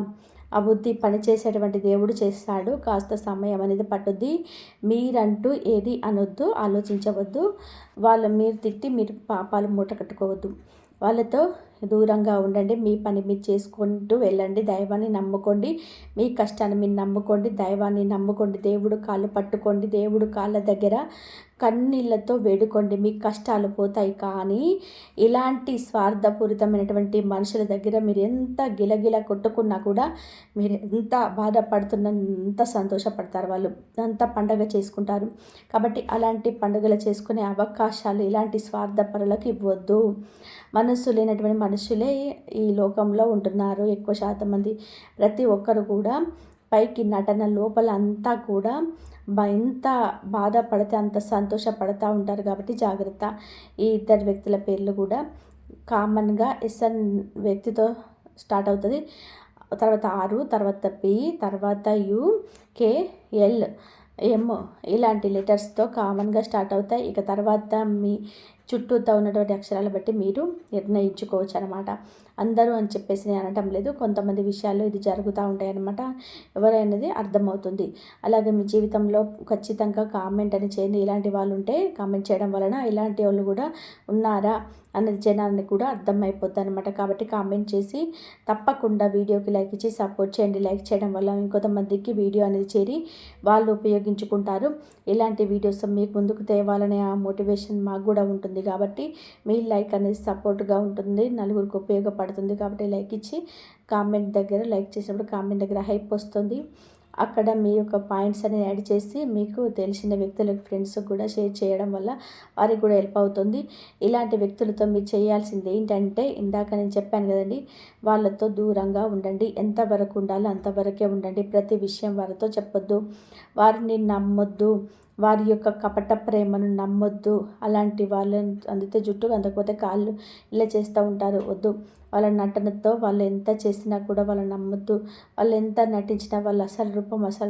ఆ బుద్ధి పని చేసేటువంటి దేవుడు చేస్తాడు. కాస్త సమయం అనేది పట్టుద్ది. మీరంటూ ఏది అనొద్దు, ఆలోచించవద్దు. మీరు తిట్టి మీరు పాపాలు మూట కట్టుకోవద్దు. వాళ్ళతో దూరంగా ఉండండి. మీ పని మీరు చేసుకుంటూ వెళ్ళండి. దైవాన్ని నమ్ముకోండి, మీ కష్టాన్ని మీరు నమ్ముకోండి, దైవాన్ని నమ్ముకోండి. దేవుడు కాళ్ళు పట్టుకోండి, దేవుడు కాళ్ళ దగ్గర కన్నీళ్ళతో వేడుకోండి, మీ కష్టాలు పోతాయి. కానీ ఇలాంటి స్వార్థపూరితమైనటువంటి మనుషుల దగ్గర మీరు ఎంత గిలగిల కొట్టుకున్నా కూడా మీరు ఎంత బాధపడుతున్నా ఎంత సంతోషపడతారు, వాళ్ళు అంత పండగ చేసుకుంటారు. కాబట్టి అలాంటి పండుగలు చేసుకునే అవకాశాలు ఇలాంటి స్వార్థపరులకు ఇవ్వద్దు. మనస్సు లేనటువంటి మనుషులే ఈ లోకంలో ఉంటున్నారు ఎక్కువ శాతం మంది. ప్రతి ఒక్కరు కూడా పైకి నటన, లోపల అంతా కూడా ఎంత బాధపడితే అంత సంతోషపడతా ఉంటారు. కాబట్టి జాగ్రత్త. ఈ ఇద్దరు వ్యక్తుల పేర్లు కూడా కామన్గా ఎస్ఎన్ వ్యక్తితో స్టార్ట్ అవుతుంది, తర్వాత ఆరు, తర్వాత పి, తర్వాత యు, కే, ఎల్, ఎం ఇలాంటి లెటర్స్తో కామన్గా స్టార్ట్ అవుతాయి. ఇక తర్వాత మీ చుట్టూతో ఉన్నటువంటి అక్షరాలు బట్టి మీరు నిర్ణయించుకోవచ్చు అనమాట. అందరూ అని చెప్పేసి నేను అనటం లేదు, కొంతమంది విషయాల్లో ఇది జరుగుతూ ఉంటాయి అన్నమాట. ఎవరైనది అర్థమవుతుంది. అలాగే మీ జీవితంలో ఖచ్చితంగా కామెంట్ అని చేయండి. ఇలాంటి వాళ్ళు ఉంటే కామెంట్ చేయడం వలన ఇలాంటి వాళ్ళు కూడా ఉన్నారా అన్నది జనాన్ని కూడా అర్థమైపోద్ది అనమాట. కాబట్టి కామెంట్ చేసి తప్పకుండా వీడియోకి లైక్ ఇచ్చి సపోర్ట్ చేయండి. లైక్ చేయడం వల్ల ఇంకొంతమందికి వీడియో అనేది చేరి వాళ్ళు ఉపయోగించుకుంటారు. ఇలాంటి వీడియోస్ మీకు ముందుకు తేవాలనే ఆ మోటివేషన్ మాకు కూడా ఉంటుంది. కాబట్టి మీ లైక్ అనేది సపోర్ట్గా ఉంటుంది, నలుగురికి ఉపయోగపడుతుంది. కాబట్టి లైక్ ఇచ్చి లైక్ చేసినప్పుడు కామెంట్ దగ్గర హైప్ వస్తుంది. అక్కడ మీ యొక్క పాయింట్స్ అనేది యాడ్ చేసి మీకు తెలిసిన వ్యక్తులకు ఫ్రెండ్స్కి కూడా షేర్ చేయడం వల్ల వారికి కూడా హెల్ప్ అవుతుంది. ఇలాంటి వ్యక్తులతో మీరు చేయాల్సింది ఏంటంటే ఇందాక నేను చెప్పాను కదండి, వాళ్ళతో దూరంగా ఉండండి. ఎంతవరకు ఉండాలో అంతవరకే ఉండండి. ప్రతి విషయం వారితో చెప్పొద్దు, వారిని నమ్మొద్దు, వారి యొక్క కపట ప్రేమను నమ్మొద్దు. అలాంటి వాళ్ళని అందితే జుట్టు అందకపోతే కాళ్ళు ఇలా చేస్తూ ఉంటారు, వద్దు. వాళ్ళ నటనతో వాళ్ళు ఎంత చేసినా కూడా వాళ్ళని నమ్మొద్దు. వాళ్ళు ఎంత నటించినా వాళ్ళ అసలు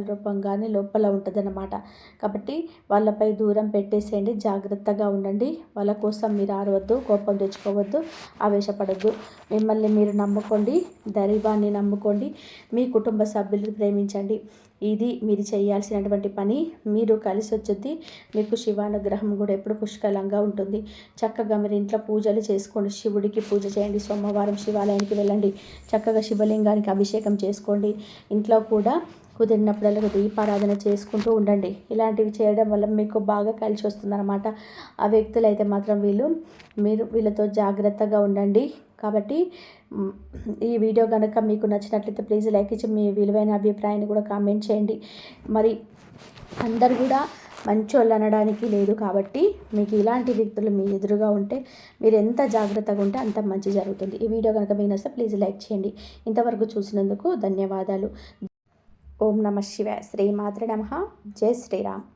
రూపంగానే లోపల ఉంటుందన్నమాట. కాబట్టి వాళ్ళపై దూరం పెట్టేసేయండి, జాగ్రత్తగా ఉండండి. వాళ్ళ కోసం మీరు ఆరవద్దు, కోపం తెచ్చుకోవద్దు, ఆవేశపడద్దు. మిమ్మల్ని మీరు నమ్ముకోండి, దైవాన్ని నమ్ముకోండి, మీ కుటుంబ సభ్యులను ప్రేమించండి. ఇది మీరు చేయాల్సినటువంటి పని. మీరు కలిసి వచ్చేది. మీకు శివానుగ్రహం కూడా ఎప్పుడు పుష్కలంగా ఉంటుంది. చక్కగా మీరు ఇంట్లో పూజలు చేసుకోండి, శివుడికి పూజ చేయండి. సోమవారం శివాలయానికి వెళ్ళండి, చక్కగా శివలింగానికి అభిషేకం చేసుకోండి. ఇంట్లో కూడా కుదిరినప్పుడల్లా దీపారాధన చేసుకుంటూ ఉండండి. ఇలాంటివి చేయడం వల్ల మీకు బాగా కలిసి వస్తుందన్నమాట. ఆ వ్యక్తులు అయితే మాత్రం మీరు వీళ్ళతో జాగ్రత్తగా ఉండండి. కాబట్టి ఈ వీడియో కనుక మీకు నచ్చినట్లయితే ప్లీజ్ లైక్ ఇచ్చి మీ విలువైన అభిప్రాయాన్ని కూడా కామెంట్ చేయండి. మరి అందరు కూడా మంచోళ్ళు అనడానికి లేదు. కాబట్టి మీకు ఇలాంటి వ్యక్తులు మీ ఎదురుగా ఉంటే మీరు ఎంత జాగ్రత్తగా ఉంటే అంత మంచి జరుగుతుంది. ఈ వీడియో కనుక మీకు నచ్చితే ప్లీజ్ లైక్ చేయండి. ఇంతవరకు చూసినందుకు ధన్యవాదాలు. ఓం నమ శివాయ. శ్రీమాత్రే నమః. జై శ్రీరామ్.